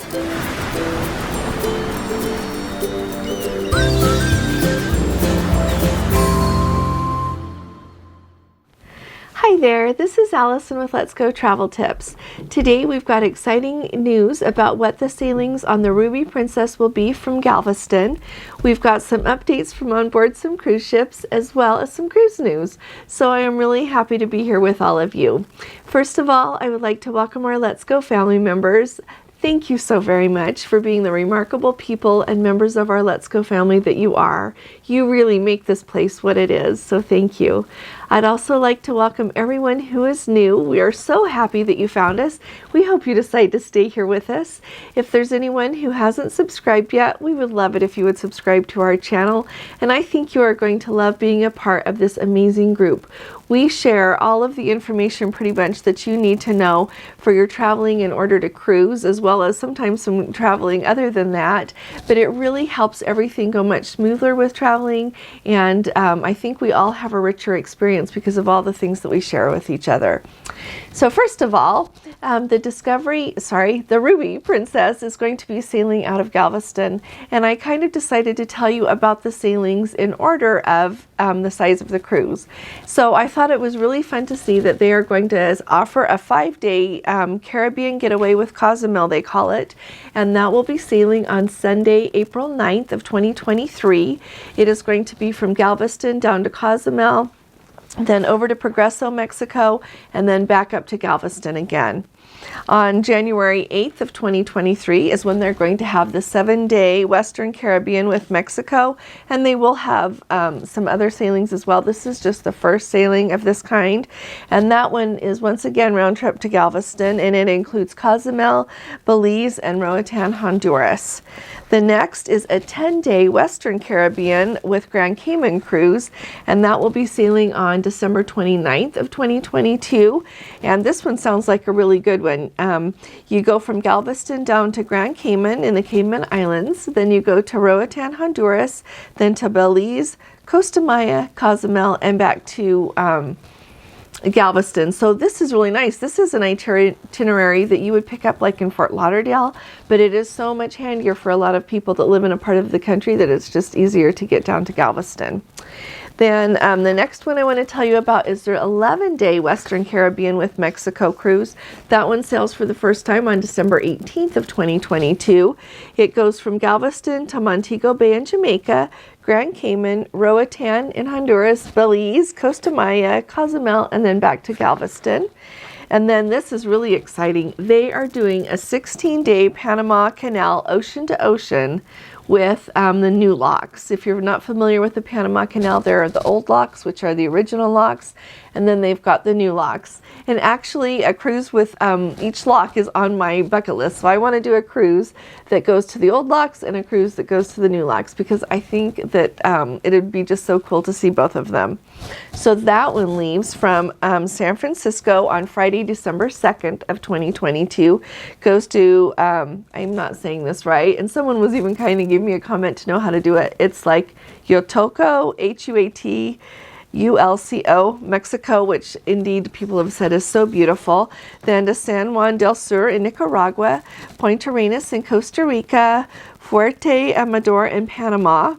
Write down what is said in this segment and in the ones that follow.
Hi there, this is Allison with Let's Go Travel Tips. Today we've got exciting news about what the sailings on the Ruby Princess will be from Galveston. We've got some updates from on board some cruise ships as well as some cruise news. So I am really happy to be here with all of you. First of all, I would like to welcome our Let's Go family members. Thank you so very much for being the remarkable people and members of our Let's Go family that you are. You really make this place what it is, so thank you. I'd also like to welcome everyone who is new. We are so happy that you found us. We hope you decide to stay here with us. If there's anyone who hasn't subscribed yet, we would love it if you would subscribe to our channel. And I think you are going to love being a part of this amazing group. We share all of the information pretty much that you need to know for your traveling in order to cruise, as well as sometimes some traveling other than that. But it really helps everything go much smoother with traveling. And I think we all have a richer experience because of all the things that we share with each other. So first of all, the Ruby Princess is going to be sailing out of Galveston, and I kind of decided to tell you about the sailings in order of the size of the cruise. So I thought it was really fun to see that they are going to offer a 5-day Caribbean getaway with Cozumel, they call it, and that will be sailing on Sunday, April 9th of 2023. It is going to be from Galveston down to Cozumel, then over to Progreso, Mexico, and then back up to Galveston again. On January 8th of 2023 is when they're going to have the 7-day Western Caribbean with Mexico, and they will have some other sailings as well. This is just the first sailing of this kind, and that one is once again round trip to Galveston, and it includes Cozumel, Belize, and Roatan, Honduras. The next is a 10-day Western Caribbean with Grand Cayman cruise, and that will be sailing on December 29th of 2022, and this one sounds like a really good one. You go from Galveston down to Grand Cayman in the Cayman Islands, then you go to Roatan, Honduras, then to Belize, Costa Maya, Cozumel, and back to Galveston. So this is really nice. This is an itinerary that you would pick up like in Fort Lauderdale, but it is so much handier for a lot of people that live in a part of the country that it's just easier to get down to Galveston. Then the next one I want to tell you about is their 11-day Western Caribbean with Mexico cruise. That one sails for the first time on December 18th of 2022. It goes from Galveston to Montego Bay in Jamaica, Grand Cayman, Roatan in Honduras, Belize, Costa Maya, Cozumel, and then back to Galveston. And then this is really exciting. They are doing a 16-day Panama Canal ocean to ocean with the new locks. If you're not familiar with the Panama Canal, there are the old locks, which are the original locks, and then they've got the new locks. And actually a cruise with each lock is on my bucket list. So I want to do a cruise that goes to the old locks and a cruise that goes to the new locks, because I think that it would be just so cool to see both of them. So that one leaves from San Francisco on Friday, December 2nd of 2022, goes to, I'm not saying this right, and someone was even kind of giving me a comment to know how to do it. It's like Utopia, Huatulco, Mexico, which indeed people have said is so beautiful. Then to San Juan del Sur in Nicaragua, Punta Arenas in Costa Rica, Fuerte Amador in Panama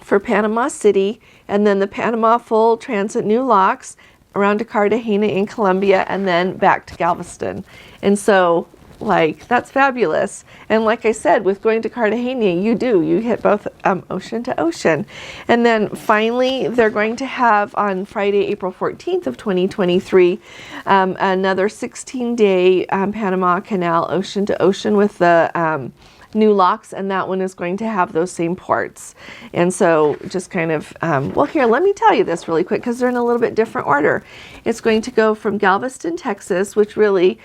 for Panama City, and then the Panama full transit new locks around to Cartagena in Colombia, and then back to Galveston. And so that's fabulous. And like I said, with going to Cartagena, you hit both ocean to ocean. And then finally, they're going to have on Friday, April 14th of 2023, another 16-day Panama Canal ocean to ocean with the new locks, and that one is going to have those same ports. And so just kind of, well, here, let me tell you this really quick, because they're in a little bit different order. It's going to go from Galveston, Texas, which really,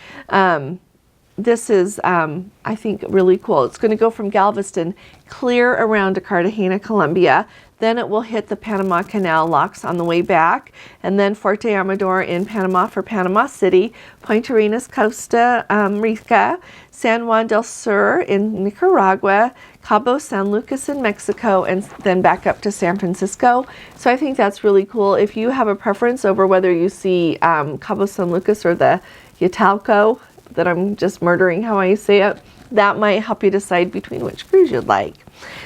this is, I think, really cool. It's going to go from Galveston clear around to Cartagena, Colombia. Then it will hit the Panama Canal locks on the way back, and then Fuerte Amador in Panama for Panama City, Punta Arenas, Costa Rica, San Juan del Sur in Nicaragua, Cabo San Lucas in Mexico, and then back up to San Francisco. So I think that's really cool. If you have a preference over whether you see Cabo San Lucas or the Utopia, that I'm just murdering how I say it, that might help you decide between which cruise you'd like.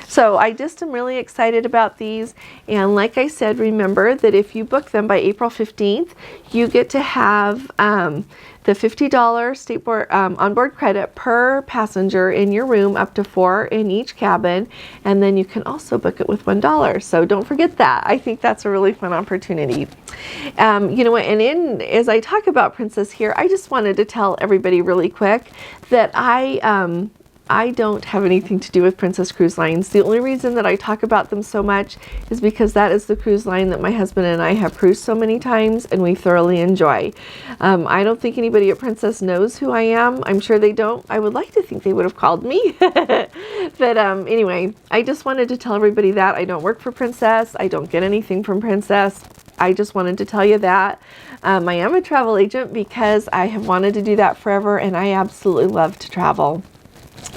So I just am really excited about these, and like I said, remember that if you book them by April 15th, you get to have the $50 state board onboard credit per passenger in your room, up to 4 in each cabin, and then you can also book it with $1. So don't forget that. I think that's a really fun opportunity. You know what, and as I talk about Princess here, I just wanted to tell everybody really quick that I don't have anything to do with Princess Cruise Lines. The only reason that I talk about them so much is because that is the cruise line that my husband and I have cruised so many times and we thoroughly enjoy. I don't think anybody at Princess knows who I am. I'm sure they don't. I would like to think they would have called me. But anyway, I just wanted to tell everybody that I don't work for Princess. I don't get anything from Princess. I just wanted to tell you that. I am a travel agent because I have wanted to do that forever, and I absolutely love to travel.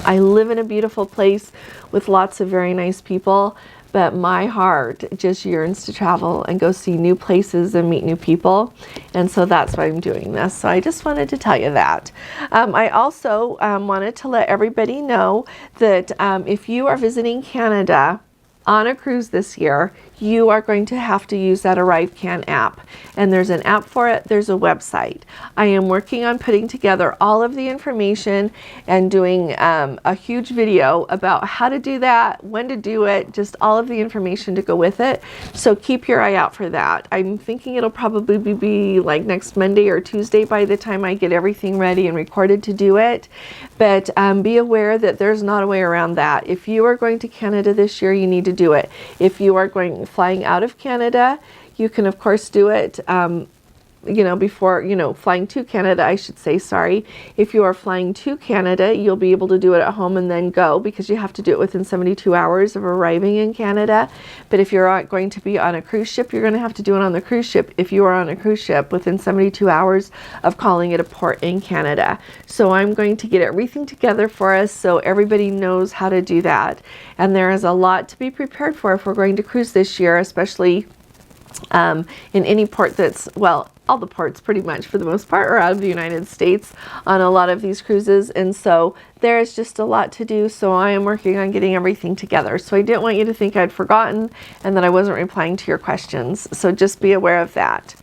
I live in a beautiful place with lots of very nice people, but my heart just yearns to travel and go see new places and meet new people, and so that's why I'm doing this. So I just wanted to tell you that. I also wanted to let everybody know that if you are visiting Canada on a cruise this year, you are going to have to use that ArriveCan app. And there's an app for it, there's a website. I am working on putting together all of the information and doing a huge video about how to do that, when to do it, just all of the information to go with it. So keep your eye out for that. I'm thinking it'll probably be like next Monday or Tuesday by the time I get everything ready and recorded to do it. But be aware that there's not a way around that. If you are going to Canada this year, you need to do it. If you are flying out of Canada, you can of course do it before, flying to Canada, I should say, sorry. If you are flying to Canada, you'll be able to do it at home and then go, because you have to do it within 72 hours of arriving in Canada. But if you're going to be on a cruise ship, you're going to have to do it on the cruise ship if you are on a cruise ship within 72 hours of calling at a port in Canada. So I'm going to get everything together for us so everybody knows how to do that. And there is a lot to be prepared for if we're going to cruise this year, especially in any port that's, well, all the ports pretty much for the most part are out of the United States on a lot of these cruises, and so there's just a lot to do. So I am working on getting everything together. So I didn't want you to think I'd forgotten and that I wasn't replying to your questions. So just be aware of that.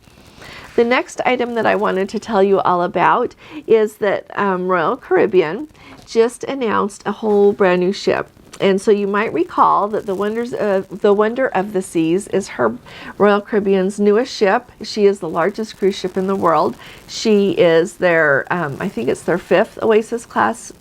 The next item that I wanted to tell you all about is that Royal Caribbean just announced a whole brand new ship. And so you might recall that the Wonder of the Seas is her Royal Caribbean's newest ship. She is the largest cruise ship in the world. She is their, I think it's their 5th Oasis class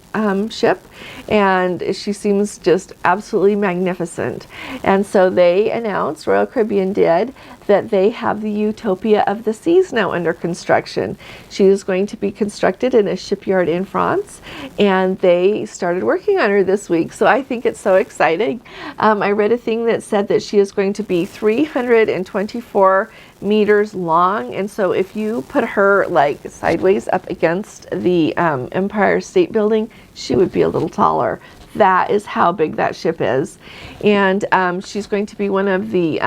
ship, and she seems just absolutely magnificent. And so they announced, Royal Caribbean did, that they have the Utopia of the Seas now under construction. She is going to be constructed in a shipyard in France, and they started working on her this week. So I think it's so exciting. I read a thing that said that she is going to be 324 meters long, and so if you put her like sideways up against the Empire State Building, she would be a little taller. That is how big that ship is. And she's going to be one of the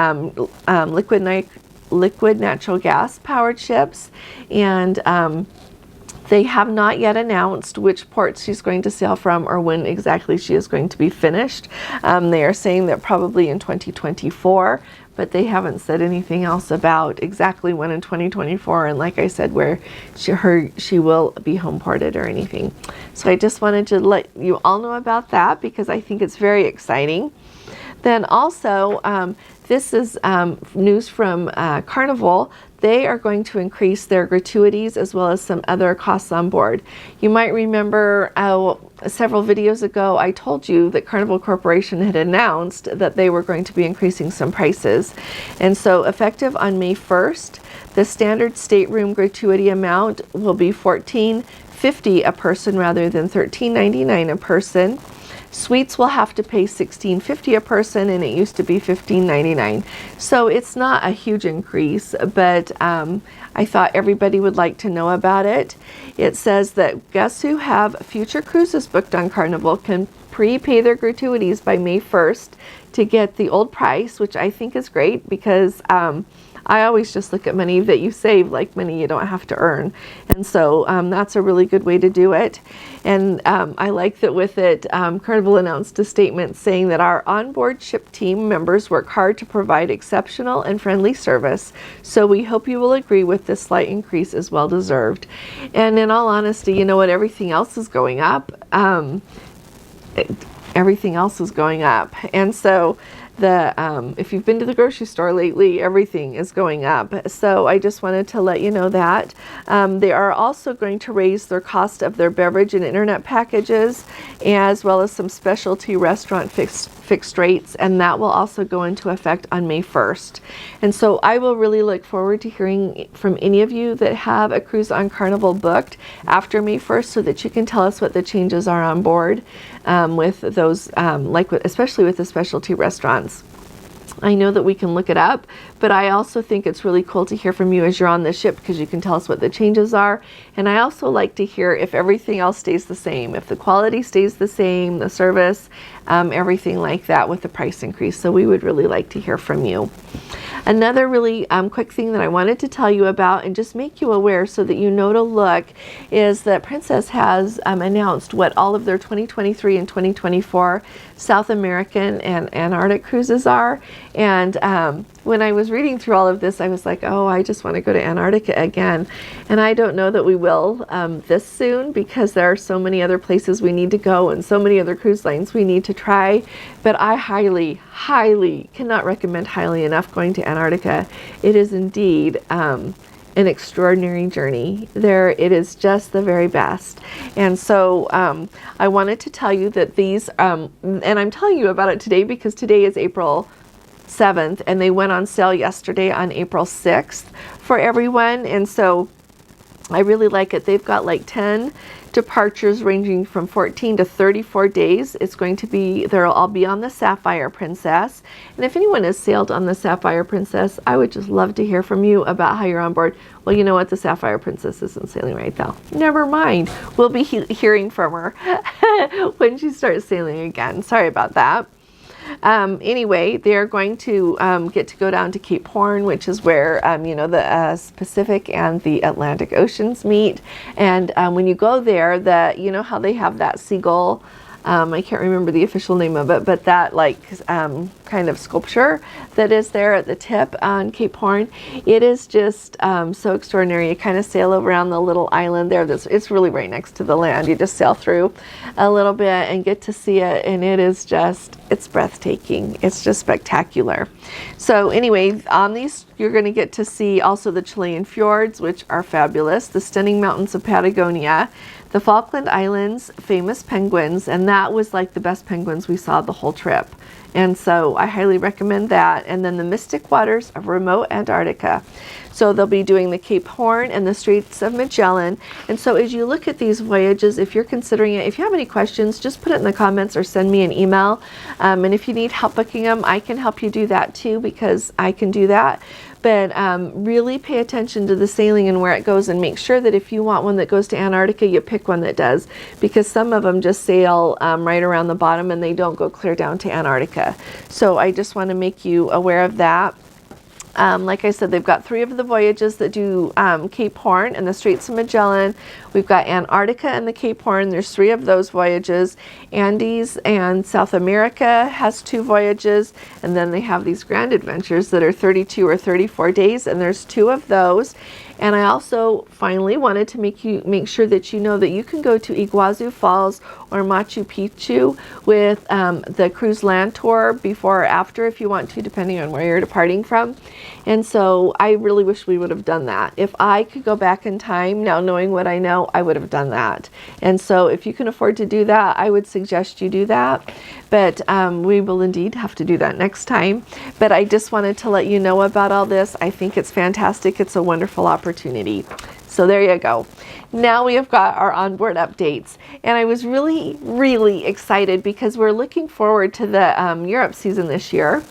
liquid natural gas powered ships, and they have not yet announced which ports she's going to sail from or when exactly she is going to be finished. They are saying that probably in 2024, but they haven't said anything else about exactly when in 2024, and like I said, where she will be home ported or anything. So I just wanted to let you all know about that because I think it's very exciting. Then also, this is news from Carnival. They are going to increase their gratuities as well as some other costs on board. You might remember several videos ago I told you that Carnival Corporation had announced that they were going to be increasing some prices. And so effective on May 1st, the standard stateroom gratuity amount will be $14.50 a person rather than $13.99 a person. Suites will have to pay $16.50 a person, and it used to be $15.99. So it's not a huge increase, but I thought everybody would like to know about it. It says that guests who have future cruises booked on Carnival can prepay their gratuities by May 1st to get the old price, which I think is great because I always just look at money that you save like money you don't have to earn. And so that's a really good way to do it. And I like that with it, Carnival announced a statement saying that our onboard ship team members work hard to provide exceptional and friendly service. So we hope you will agree with this slight increase is well deserved. And in all honesty, you know what, everything else is going up. Everything else is going up. And so if you've been to the grocery store lately, everything is going up. So I just wanted to let you know that. They are also going to raise their cost of their beverage and internet packages, as well as some specialty restaurant fixed rates, and that will also go into effect on May 1st. And so I will really look forward to hearing from any of you that have a cruise on Carnival booked after May 1st, so that you can tell us what the changes are on board with those, especially with the specialty restaurants. I know that we can look it up, but I also think it's really cool to hear from you as you're on the ship, because you can tell us what the changes are. And I also like to hear if everything else stays the same, if the quality stays the same, the service, everything like that with the price increase. So we would really like to hear from you. Another really quick thing that I wanted to tell you about and just make you aware so that you know to look is that Princess has announced what all of their 2023 and 2024 South American and Antarctic cruises are. And when I was reading through all of this, I was like, oh, I just want to go to Antarctica again. And I don't know that we will this soon, because there are so many other places we need to go and so many other cruise lines we need to try. But I highly cannot recommend highly enough going to Antarctica. It is indeed an extraordinary journey. It is just the very best. And so I wanted to tell you that these, and I'm telling you about it today because today is April 7th, and they went on sale yesterday on April 6th for everyone. And so I really like it. They've got like 10 departures ranging from 14 to 34 days. It's going to be, they'll all be on the Sapphire Princess. And if anyone has sailed on the Sapphire Princess, I would just love to hear from you about how you're on board. Well, you know what? The Sapphire Princess isn't sailing right now. Never mind. We'll be hearing from her when she starts sailing again. Sorry about that. Anyway, they're going to get to go down to Cape Horn, which is where, the Pacific and the Atlantic Oceans meet. And when you go there, you know how they have that seagull, I can't remember the official name of it, but that kind of sculpture that is there at the tip on Cape Horn. It is just so extraordinary. You kind of sail around the little island there. It's really right next to the land. You just sail through a little bit and get to see it, and it's breathtaking. It's just spectacular. So anyway, on these you're going to get to see also the Chilean fjords, which are fabulous, the stunning mountains of Patagonia, the Falkland Islands, famous penguins, and that was like the best penguins we saw the whole trip. And so I highly recommend that. And then the mystic waters of remote Antarctica. So they'll be doing the Cape Horn and the Straits of Magellan. And so as you look at these voyages, if you're considering it, if you have any questions, just put it in the comments or send me an email. And if you need help booking them, I can help you do that too, because I can do that. But really pay attention to the sailing and where it goes, and make sure that if you want one that goes to Antarctica, you pick one that does, because some of them just sail right around the bottom and they don't go clear down to Antarctica. So I just want to make you aware of that. Like I said, they've got 3 of the voyages that do Cape Horn and the Straits of Magellan. We've got Antarctica and the Cape Horn. There's 3 of those voyages. Andes and South America has 2 voyages. And then they have these grand adventures that are 32 or 34 days. And there's 2 of those. And I also finally wanted to make sure that you know that you can go to Iguazu Falls or Machu Picchu with the cruise land tour before or after if you want to, depending on where you're departing from. And so I really wish we would have done that. If I could go back in time, now knowing what I know, I would have done that. And so if you can afford to do that, I would suggest you do that. But we will indeed have to do that next time. But I just wanted to let you know about all this. I think it's fantastic. It's a wonderful opportunity. So there you go. Now we have got our onboard updates, and I was really excited because we're looking forward to the Europe season this year,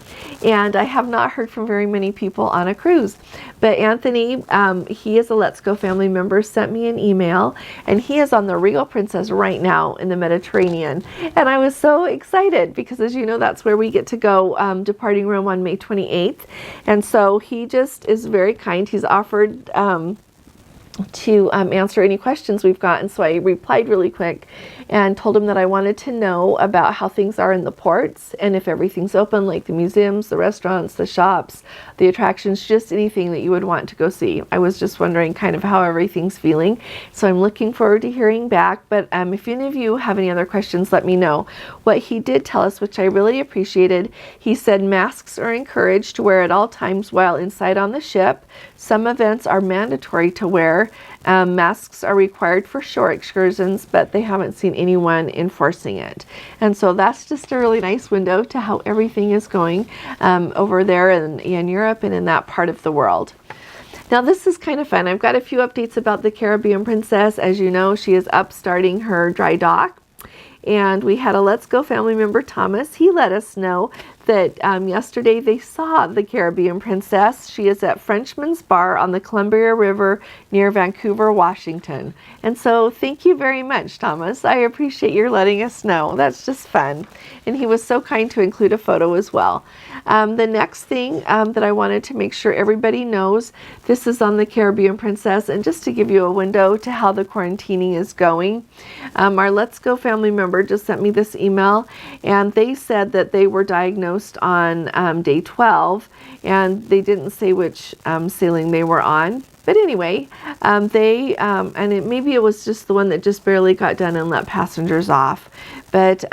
and I have not heard from very many people on a cruise. But Anthony, he is a Let's Go family member, sent me an email, and he is on the Regal Princess right now in the Mediterranean. And I was so excited because, as you know, that's where we get to go, departing Rome on May 28th. And so he just is very kind. He's offered to answer any questions we've got, and so I replied really quick and told him that I wanted to know about how things are in the ports and if everything's open, like the museums, the restaurants, the shops, the attractions, just anything that you would want to go see. I was just wondering kind of how everything's feeling, so I'm looking forward to hearing back. But if any of you have any other questions, let me know. What he did tell us, which I really appreciated, he said masks are encouraged to wear at all times while inside on the ship. Some events are mandatory to wear. Masks are required for shore excursions, but they haven't seen anyone enforcing it. And so that's just a really nice window to how everything is going over there in Europe and in that part of the world. Now this is kind of fun. I've got a few updates about the Caribbean Princess. As you know, she is up starting her dry dock. And we had a Let's Go family member, Thomas. He let us know that yesterday they saw the Caribbean Princess. She is at Frenchman's Bar on the Columbia River near Vancouver, Washington. And so thank you very much, Thomas. I appreciate your letting us know. That's just fun. And he was so kind to include a photo as well. The next thing that I wanted to make sure everybody knows, this is on the Caribbean Princess, and just to give you a window to how the quarantining is going. Our Let's Go family member just sent me this email, and they said that they were diagnosed on day 12, and they didn't say which sailing they were on. But anyway, maybe it was just the one that just barely got done and let passengers off. But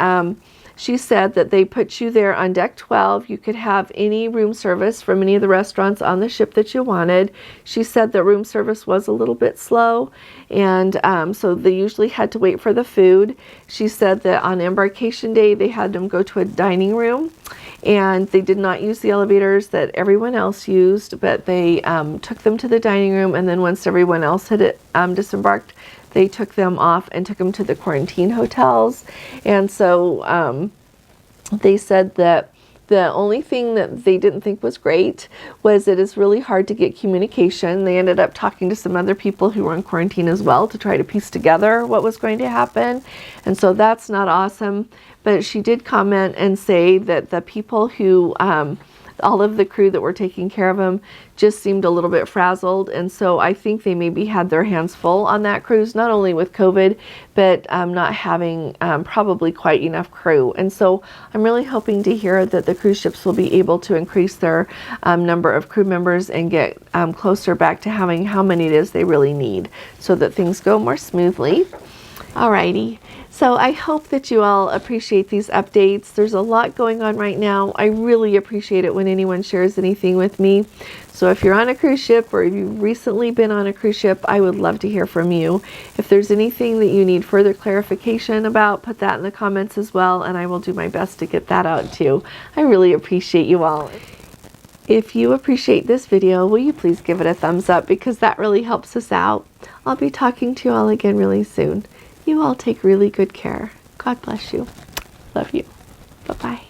she said that they put you there on deck 12. You could have any room service from any of the restaurants on the ship that you wanted. She said that room service was a little bit slow, and so they usually had to wait for the food. She said that on embarkation day they had them go to a dining room, and they did not use the elevators that everyone else used, but they took them to the dining room, and then once everyone else had disembarked, they took them off and took them to the quarantine hotels. And so they said that the only thing that they didn't think was great was it is really hard to get communication. They ended up talking to some other people who were in quarantine as well to try to piece together what was going to happen. And so that's not awesome. But she did comment and say that the people who all of the crew that were taking care of them just seemed a little bit frazzled, and so I think they maybe had their hands full on that cruise, not only with COVID, but not having probably quite enough crew. And so I'm really hoping to hear that the cruise ships will be able to increase their number of crew members and get closer back to having how many it is they really need, so that things go more smoothly. Alrighty. So I hope that you all appreciate these updates. There's a lot going on right now. I really appreciate it when anyone shares anything with me. So if you're on a cruise ship or if you've recently been on a cruise ship, I would love to hear from you. If there's anything that you need further clarification about, put that in the comments as well, and I will do my best to get that out too. I really appreciate you all. If you appreciate this video, will you please give it a thumbs up, because that really helps us out. I'll be talking to you all again really soon. You all take really good care. God bless you. Love you. Bye-bye.